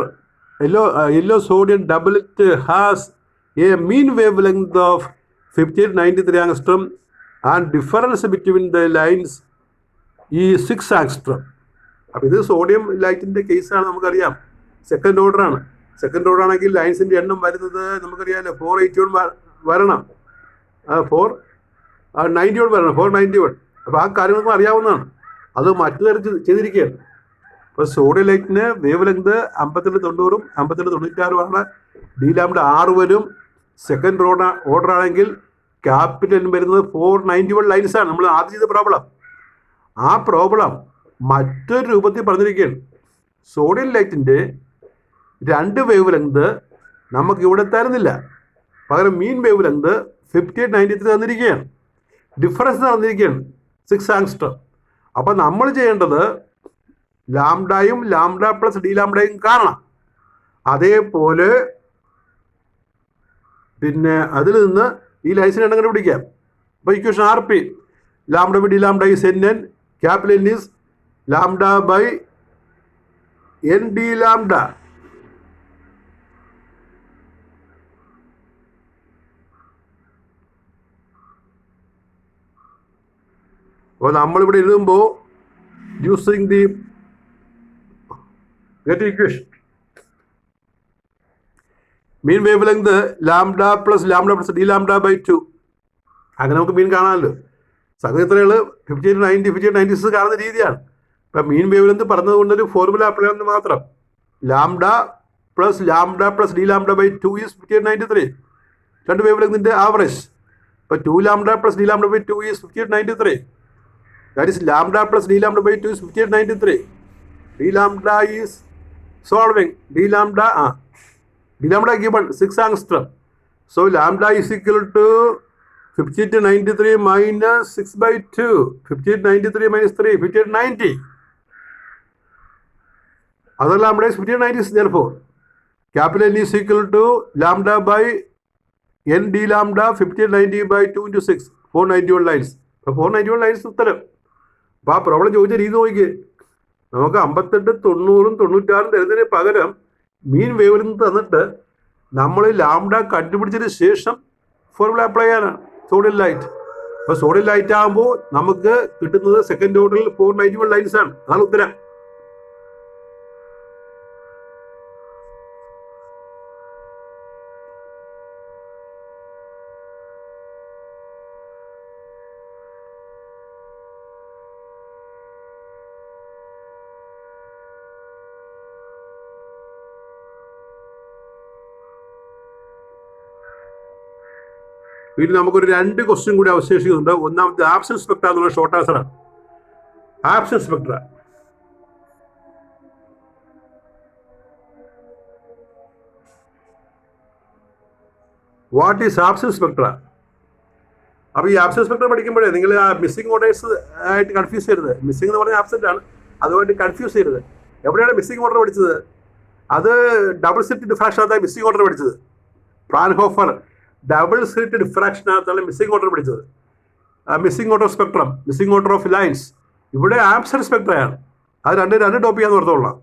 yellow sodium doublet has a mean wavelength of 5893 angstrom and difference between the lines is 6 angstrom. അപ്പോൾ ഇത് സോഡിയം ലൈറ്റിൻ്റെ കേസാണ്, നമുക്കറിയാം. സെക്കൻഡ് ഓർഡറാണ്. സെക്കൻഡ് ഓർഡർ ആണെങ്കിൽ ലൈൻസിൻ്റെ എണ്ണം വരുന്നത് നമുക്കറിയാമല്ലോ 481 വരണം, 491 വരണം, 491. അപ്പോൾ ആ കാര്യങ്ങളൊന്നും അറിയാവുന്നതാണ്. അത് മറ്റു തരത്തിൽ ചെയ്തിരിക്കുകയാണ്. അപ്പോൾ സോഡിയം ലൈറ്റിന് വേവ് ലെങ്ത് 5290 5296 ഡി ലാംഡ 6 വരും. സെക്കൻഡ് ഓർഡർ ആണെങ്കിൽ ക്യാപിറ്റൽ വരുന്നത് 491 ലൈൻസാണ്. നമ്മൾ ആദ്യം ചെയ്ത പ്രോബ്ലം. ആ പ്രോബ്ലം മറ്റൊരു രൂപത്തിൽ പറഞ്ഞിരിക്കുകയാണ്. സോഡിയം ലൈറ്റിൻ്റെ 2 വേവ് ലെങ്ത് നമുക്ക് ഇവിടെ തരുന്നില്ല. പകരം മീൻ വേവ് ലെങ്ത് 5893 തന്നിരിക്കുകയാണ്. ഡിഫറൻസ് തന്നിരിക്കുകയാണ് 6 ആങ്സ്ട്രം. അപ്പം നമ്മൾ ചെയ്യേണ്ടത് ലാംഡയും ലാംഡ പ്ലസ് ഡി ലാംഡയും കാണണം. അതേപോലെ പിന്നെ അതിൽ നിന്ന് ഈ ലൈൻസിനെ എണ്ണം കണ്ടുപിടിക്കാം. അപ്പോൾ equation R P lambda by d lambda is N capital N is lambda by N d lambda. അപ്പോൾ നമ്മളിവിടെ എഴുതുമ്പോൾ using the get equation mean wavelength lambda plus d lambda by 2. അങ്ങനെ നമുക്ക് മീൻ കാണാമല്ലോ. സംഗതി ഇത്രയുള്ളൂ. 5890 5896 കാണുന്ന രീതിയാണ്. ഇപ്പം മീൻ വേവ് ലെങ്ത് പറഞ്ഞത് കൊണ്ടൊരു ഫോർമുല അപ്ലൈ ചെയ്യുന്നത് മാത്രം. Lambda plus d lambda by 2 is 5893. 2 wave ലെങ്തിൻ്റെ ആവറേജ്. ഇപ്പം 2 lambda plus d lambda by 2 is 5893. That is lambda plus d lambda by 2 is 5893. D lambda is solving. D lambda given 6 angstrom. So lambda is equal to 5893 minus 6 by 2. 5893 minus 3, 5890. Other lambda is 5890. Therefore, capital N is equal to lambda by n d lambda 5890 by 2 into 6. 491 lines. അപ്പോൾ 491 ലൈൻസ് ഉത്തരം. അപ്പോൾ ആ പ്രോബ്ലം ചോദിച്ച രീതി നോക്കിയേ. നമുക്ക് 58 90 96 തരുന്നതിന് പകരം മീൻ വേവ് ലെങ്ത് തന്നിട്ട് നമ്മൾ ലാംഡ കണ്ടുപിടിച്ചതിന് ശേഷം ഫോർമുല അപ്ലൈ ചെയ്യാനാണ് സോഡിയം ലൈറ്റ്. അപ്പോൾ സോഡിയം ലൈറ്റ് ആകുമ്പോൾ നമുക്ക് കിട്ടുന്നത് സെക്കൻഡ് ഓർഡറിൽ 491 ലൈൻസ് ആണ്. അതാണ് ഉത്തരം. ഇനി നമുക്കൊരു 2 ക്വസ്റ്റ്യൻ കൂടി അവശേഷിക്കുന്നുണ്ട്. ഒന്നാമത്തെ ആബ്സെന്റ് സ്പെക്ട്ര എന്നുള്ള ഷോർട്ട് ആൻസറാണ്. Absent spectra. What is absent spectra? അപ്പോൾ ഈ ആബ്സെന്റ് സ്പെക്ട്ര പഠിക്കുമ്പോഴേ നിങ്ങൾ ആ മിസ്സിംഗ് ഓർഡേഴ്സ് ആയിട്ട് കൺഫ്യൂസ് ചെയ്യരുത്. മിസ്സിംഗ് എന്ന് പറഞ്ഞാൽ ആബ്സെന്റ് ആണ്, അതുമായിട്ട് കൺഫ്യൂസ് ചെയ്യരുത്. എവിടെയാണ് മിസ്സിംഗ് ഓർഡർ പഠിച്ചത്? അത് ഡബിൾ സ്ലിറ്റ് ഡിഫ്രാക്ഷനകത്താണ് മിസ്സിംഗ് ഓർഡർ പഠിച്ചത്. ഫ്രാൻഹോഫർ ഡബിൾ സ്ലിറ്റ് ഡിഫ്രാക്ഷനകത്താണ് മിസ്സിംഗ് ഓർഡർ പഠിച്ചത്. Missing order spectrum, missing order of lines. ഇവിടെ ആബ്സെന്റ് സ്പെക്ട്രയാണ്. അത് രണ്ട് ടോപ്പിക്കാന്ന് ഓർത്തോളാം.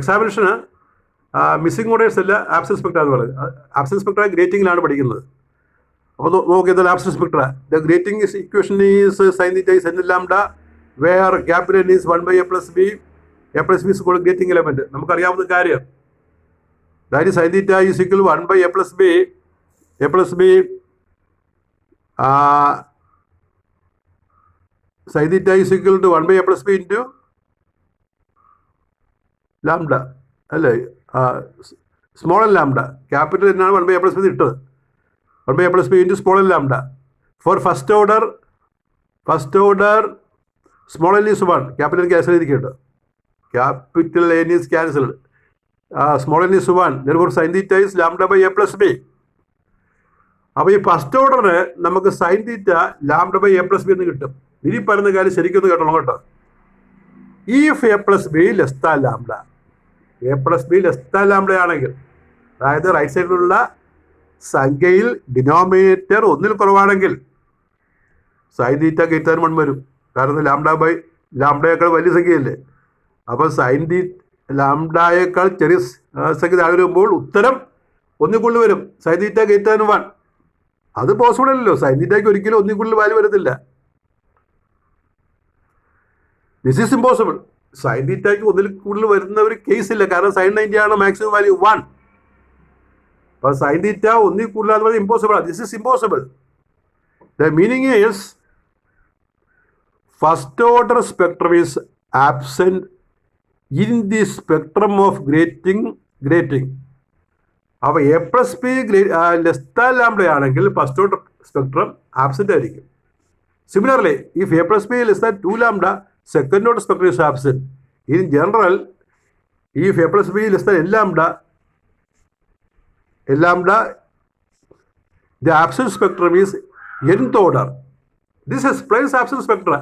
എക്സാമിനേഷന് മിസ്സിംഗ് ഓർഡേഴ്സ് അല്ല ആബ്സെന്റ് സ്പെക്ട്ര എന്ന് പറയുന്നത്. ആബ്സെന്റ് സ്പെക്ട്ര ഗ്രേറ്റിംഗിലാണ് പഠിക്കുന്നത്. അപ്പോൾ നോക്കിയത് absent spectra. The grating is equation is sine theta is n lambda where capital is 1/a + b. a + b is called grating element. നമുക്കറിയാവുന്ന കാര്യം. That is sine theta is equal 1/a + b. a + b sin theta is equal to 1/a + b into lambda അല്ലേ? Small N lambda. ക്യാപിറ്റൽ എന്നാണ് 1/a + b ഇട്ടത്. 1/a + b into small n lambda. For first order small n is 1. Capital cancel ചെയ്തിരിക്കട്ടോ. Capital N is cancelled. Small n is 1. Therefore sin theta is λ/a + b. അപ്പോൾ ഈ ഫസ്റ്റ് ഓർഡറിന് നമുക്ക് സൈൻ തീറ്റ λ/a + b എന്ന് കിട്ടും. ഇനി പറയുന്ന കാര്യം ശരിക്കൊന്ന് കേട്ടോളാം കേട്ടോ. If a + b less than lambda, a + b less than lambda ആണെങ്കിൽ, അതായത് റൈറ്റ് സൈഡിലുള്ള സംഖ്യയിൽ ഡിനോമിനേറ്റർ 1 കുറവാണെങ്കിൽ സൈൻ തീറ്റ ഗ്രേറ്റർ 1 വരും. കാരണം ലാംഡയേക്കാൾ വലിയ സംഖ്യയല്ലേ. അപ്പോൾ സൈൻ ലാംഡയേക്കാൾ ചെറിയ സംഖ്യ താഴെ വരുമ്പോൾ ഉത്തരം 1 കൂടുതൽ വരും. Sine theta greater 1. അത് പോസിബിൾ അല്ലല്ലോ. സൈൻ തീറ്റയ്ക്ക് ഒരിക്കലും 1 കൂടുതൽ വാല്യൂ വരത്തില്ല. This is impossible. സൈൻ തീറ്റയ്ക്ക് 1 കൂടുതൽ വരുന്ന ഒരു കേസ് ഇല്ല. കാരണം sin 90 ആണ് മാക്സിമം വാല്യൂ 1. അപ്പോൾ സൈൻ തീറ്റ 1 കൂടുതൽ എന്ന് പറഞ്ഞാൽ ഇമ്പോസിബിൾ ആണ്. This is impossible. The meaning is first order spectrum is absent in the spectrum of grating. അപ്പോൾ a + b less than lambda ആണെങ്കിൽ ഫസ്റ്റ് ഓർഡർ സ്പെക്ട്രം ആബ്സെന്റ് ആയിരിക്കും. Similarly if a + b less than 2 lambda second order spectrum is absent. In general if a + b less than n lambda the absent spectrum is nth order. This explains absent spectra.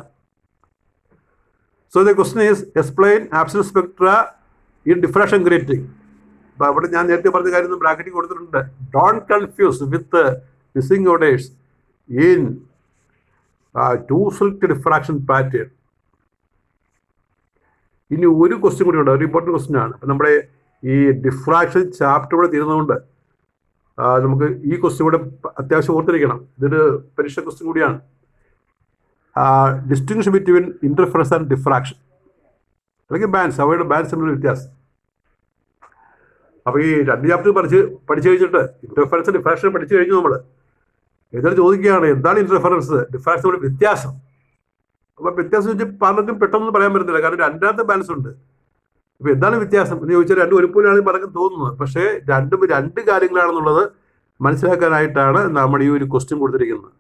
So the question is explain absent spectra in diffraction grating. അപ്പോൾ അവിടെ ഞാൻ നേരത്തെ പറഞ്ഞ കാര്യം ബ്രാക്കറ്റിൽ കൊടുത്തിട്ടുണ്ട്. Don't confuse with missing orders in two slit diffraction pattern. ഇനി ഒരു ക്വസ്റ്റ്യൻ കൂടി ഉണ്ട്, ഒരു ഇമ്പോർട്ടൻറ്റ് ക്വസ്റ്റ്യൻ ആണ്. അപ്പം നമ്മുടെ ഈ ഡിഫ്രാക്ഷൻ ചാപ്റ്റർ ഇവിടെ തീരുന്നതുകൊണ്ട് നമുക്ക് ഈ ക്വസ്റ്റ്യൻ കൂടെ അത്യാവശ്യം ഓർത്തിരിക്കണം. ഇതൊരു പരീക്ഷ ക്വസ്റ്റ്യൻ കൂടിയാണ്. Distinction between interference and diffraction അല്ലെങ്കിൽ ബാൻസ്, അവയുടെ ബാൻസ് തമ്മിലുള്ള വ്യത്യാസം. അപ്പോൾ ഈ 2 ചാപ്റ്റർ പഠിച്ചു കഴിഞ്ഞിട്ട് ഇന്റർഫറൻസ് ഡിഫ്രാക്ഷൻ പഠിച്ചു കഴിഞ്ഞു. നമ്മൾ ഏതായാലും ചോദിക്കുകയാണ് എന്താണ് ഇന്റർഫറൻസ് ഡിഫ്രാക്ഷൻ തമ്മിൽ വ്യത്യാസം. അപ്പോൾ വ്യത്യാസം വെച്ച് പലർക്കും പെട്ടെന്ന് പറയാൻ പറ്റത്തില്ല. കാരണം രണ്ടാമത്തെ ബാലൻസ് ഉണ്ട്. അപ്പോൾ എന്താണ് വ്യത്യാസം എന്ന് ചോദിച്ചാൽ രണ്ടും ഒരുപോലെയാണ് പലർക്കും തോന്നുന്നത്. പക്ഷേ രണ്ടും 2 കാര്യങ്ങളാണെന്നുള്ളത് മനസ്സിലാക്കാനായിട്ടാണ് നമ്മൾ ഈ ഒരു ക്വസ്റ്റ്യൻ കൊടുത്തിരിക്കുന്നത്.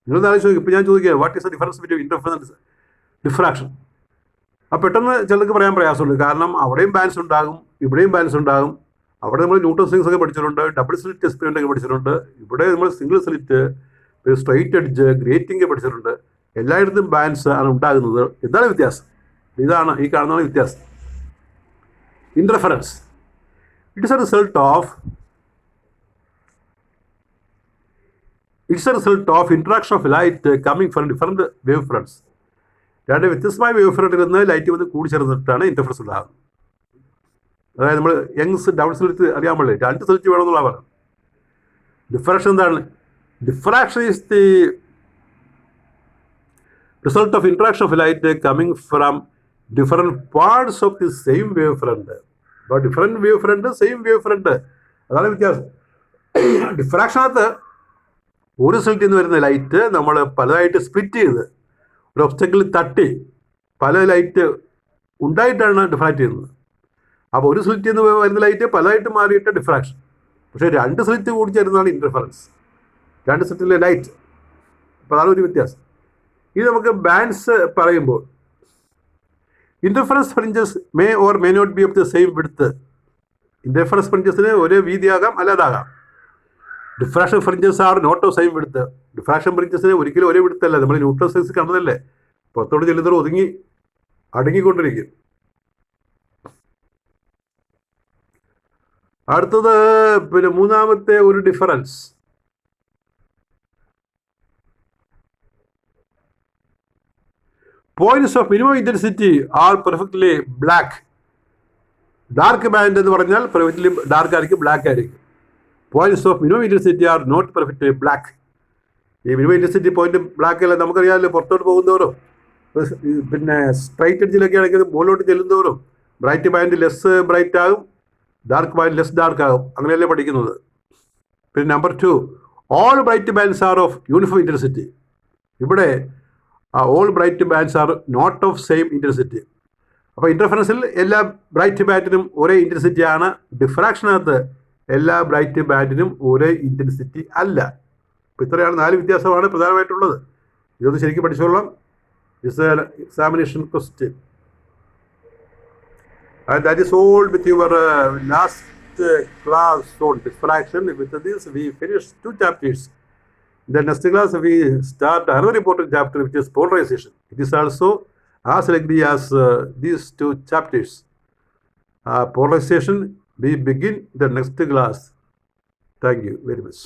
നിങ്ങൾ ആലോചിച്ച് ഇപ്പോൾ ഞാൻ ചോദിക്കുക what is the difference between interference diffraction. അപ്പോൾ പെട്ടെന്ന് ചിലർക്ക് പറയാൻ പ്രയാസമുണ്ട്. കാരണം അവിടെയും ബാലൻസ് ഉണ്ടാകും, ഇവിടെയും ബാലൻസ് ഉണ്ടാകും. അവിടെ നമ്മൾ ന്യൂട്ടൺ സ്ട്രിങ്സ് ഒക്കെ പഠിച്ചിട്ടുണ്ട്, ഡബിൾ സ്ലിറ്റ് എക്സ്പെരിമെൻ്റ് ഒക്കെ പഠിച്ചിട്ടുണ്ട്. ഇവിടെ നമ്മൾ single slit, straight edge, grating പഠിച്ചിട്ടുണ്ട്. എല്ലായിടത്തും ബാലൻസ് ആണ് ഉണ്ടാകുന്നത്. എന്താണ് വ്യത്യാസം? ഇതാണ് ഈ കാണുന്നതാണ് വ്യത്യാസം. Interference. It is a result of interaction of light coming from different wave fronts. 2 വ്യത്യസ്തമായ വേവ് ഫ്രണ്ടിൽ നിന്ന് ലൈറ്റ് വന്ന് കൂടിച്ചേർന്നിട്ടാണ് ഇന്റർഫറൻസ് ഉണ്ടാകുന്നത്. അതായത് നമ്മൾ യങ്സ് ഡബിൾ സ്ലിറ്റ് അറിയാൻ പാടില്ല, 2 സ്ലിറ്റ് വേണമെന്നുള്ള പറഞ്ഞു. ഡിഫ്രാക്ഷൻ എന്താണ്? Diffraction is the result of interaction of light coming from different parts of the same wavefront. അപ്പോൾ different wavefront, same wavefront, അതാണ് വ്യത്യാസം. ഡിഫ്രാക്ഷനകത്ത് ഒരു സ്ഥലത്ത് നിന്ന് വരുന്ന ലൈറ്റ് നമ്മൾ പലതായിട്ട് സ്പ്ലിറ്റ് ചെയ്ത് ഒരു ഒബ്സ്റ്റക്കിൾ തട്ടി പല ലൈറ്റ് ഉണ്ടായിട്ടാണ് ഡിഫ്രാക്ട് ചെയ്യുന്നത്. അപ്പോൾ ഒരു സ്ലിറ്റിൽ നിന്ന് വരുന്ന ലൈറ്റ് പലതായിട്ട് മാറിയിട്ട് ഡിഫ്രാക്ഷൻ. പക്ഷേ 2 സ്ലിറ്റ് കൂടി ചേരുന്നതാണ് ഇൻ്റർഫറൻസ്, 2 സ്ലിറ്റിലെ ലൈറ്റ്. അപ്പോൾ അതാണ് ഒരു വ്യത്യാസം. ഇത് നമുക്ക് ബാൻഡ്സ് പറയുമ്പോൾ interference fringes may or may not be of the same width. Interference ഫ്രിഞ്ചസിന് ഒരേ വീതിയാകാം, അല്ലാതാകാം. Diffraction fringes are not of same width. Diffraction ഫ്രിഞ്ചസിന് ഒരിക്കലും ഒരേ വിഡ്ത്തല്ല. നമ്മൾ ന്യൂട്രൽ സൈസ് കണ്ടതല്ലേ, പുറത്തോട്ട് ചെല്ലുന്നവർ അടങ്ങിക്കൊണ്ടിരിക്കും. അടുത്തത് പിന്നെ മൂന്നാമത്തെ ഒരു difference, points of minimum intensity are perfectly black. Dark band എന്ന് പറഞ്ഞാൽ പെർഫെക്റ്റ്ലി ഡാർക്ക് ആയിരിക്കും, ബ്ലാക്ക് ആയിരിക്കും. Points of minimum intensity are not perfectly black. ഈ മിനിമം ഇൻറ്റൻസിറ്റി പോയിന്റ് ബ്ലാക്ക് അല്ല, നമുക്കറിയാമല്ലോ. പുറത്തോട്ട് പോകുന്നവരും പിന്നെ സ്ട്രൈറ്റ് എഡ്ജിലൊക്കെ ആണെങ്കിൽ മുകളിലോട്ട് ചെല്ലുന്നവരും ബ്രൈറ്റ് ബാൻഡ് ലെസ് ബ്രൈറ്റ് ആകും, ഡാർക്ക് ബാൻഡ് ലെസ് ഡാർക്ക് ആകും, അങ്ങനെയല്ലേ പഠിക്കുന്നത്. പിന്നെ number 2, all bright bands are of uniform intensity. ഇവിടെ all bright bands R not of same intensity. അപ്പോൾ ഇൻ്റർഫറൻസിൽ എല്ലാ ബ്രൈറ്റ് ബാൻഡിനും ഒരേ ഇൻറ്റൻസിറ്റിയാണ്. ഡിഫ്രാക്ഷനകത്ത് എല്ലാ ബ്രൈറ്റ് ബാൻഡിനും ഒരേ ഇൻറ്റൻസിറ്റി അല്ല. അപ്പോൾ ഇത്രയാണ് 4 വ്യത്യാസമാണ് പ്രധാനമായിട്ടുള്ളത്. ഇതൊന്ന് ശരിക്കും പഠിച്ചോളാം. It's an examination question. And that is all with your last class on diffraction. With this, we finished 2 chapters. In the next class, we start another important chapter, which is polarization. It is also as lengthy as these 2 chapters. Polarization, we begin the next class. Thank you very much.